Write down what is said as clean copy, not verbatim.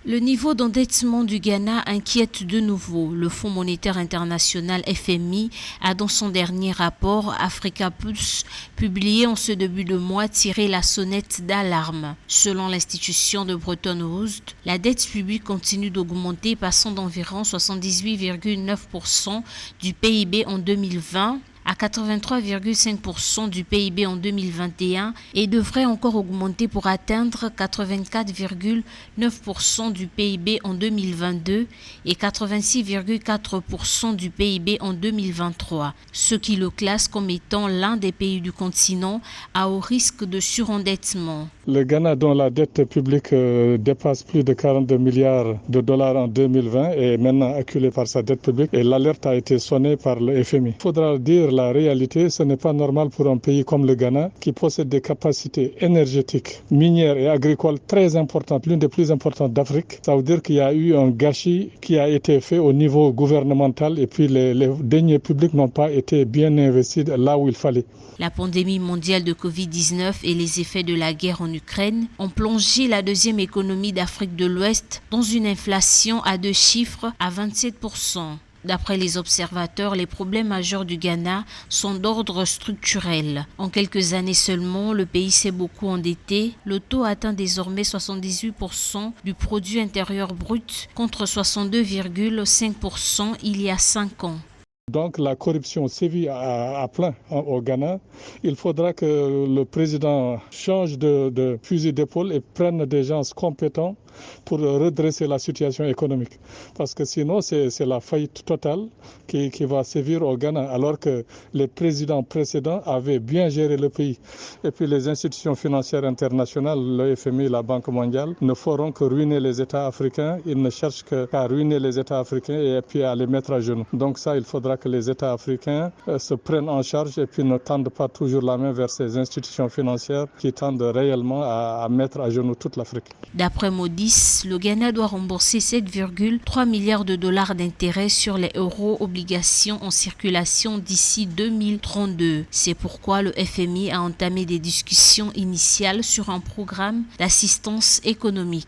Le niveau d'endettement du Ghana inquiète de nouveau. Le Fonds monétaire international FMI a dans son dernier rapport Africa Pulse publié en ce début de mois tiré la sonnette d'alarme. Selon l'institution de Bretton Woods, la dette publique continue d'augmenter passant d'environ 78,9% du PIB en 2020 à 83,5% du PIB en 2021 et devrait encore augmenter pour atteindre 84,9% du PIB en 2022 et 86,4% du PIB en 2023, ce qui le classe comme étant l'un des pays du continent à haut risque de surendettement. Le Ghana, dont la dette publique dépasse plus de 42 milliards de dollars en 2020, est maintenant acculé par sa dette publique et l'alerte a été sonnée par le FMI. Il faudra dire la réalité, ce n'est pas normal pour un pays comme le Ghana qui possède des capacités énergétiques, minières et agricoles très importantes, l'une des plus importantes d'Afrique. Ça veut dire qu'il y a eu un gâchis qui a été fait au niveau gouvernemental et puis les deniers publics n'ont pas été bien investis là où il fallait. La pandémie mondiale de Covid-19 et les effets de la guerre en Ukraine ont plongé la deuxième économie d'Afrique de l'Ouest dans une inflation à deux chiffres à 27%. D'après les observateurs, les problèmes majeurs du Ghana sont d'ordre structurel. En quelques années seulement, le pays s'est beaucoup endetté. Le taux atteint désormais 78% du produit intérieur brut contre 62,5% il y a 5 ans. Donc la corruption sévit à plein au Ghana. Il faudra que le président change de fusil d'épaule et prenne des gens compétents pour redresser la situation économique. Parce que sinon, c'est la faillite totale qui va sévir au Ghana, alors que les présidents précédents avaient bien géré le pays. Et puis les institutions financières internationales, le FMI, la Banque mondiale, ne feront que ruiner les États africains. Ils ne cherchent qu'à ruiner les États africains et puis à les mettre à genoux. Donc ça, il faudra que les États africains se prennent en charge et puis ne tendent pas toujours la main vers ces institutions financières qui tendent réellement à mettre à genoux toute l'Afrique. D'après Moody's, le Ghana doit rembourser 7,3 milliards de dollars d'intérêts sur les euro-obligations en circulation d'ici 2032. C'est pourquoi le FMI a entamé des discussions initiales sur un programme d'assistance économique.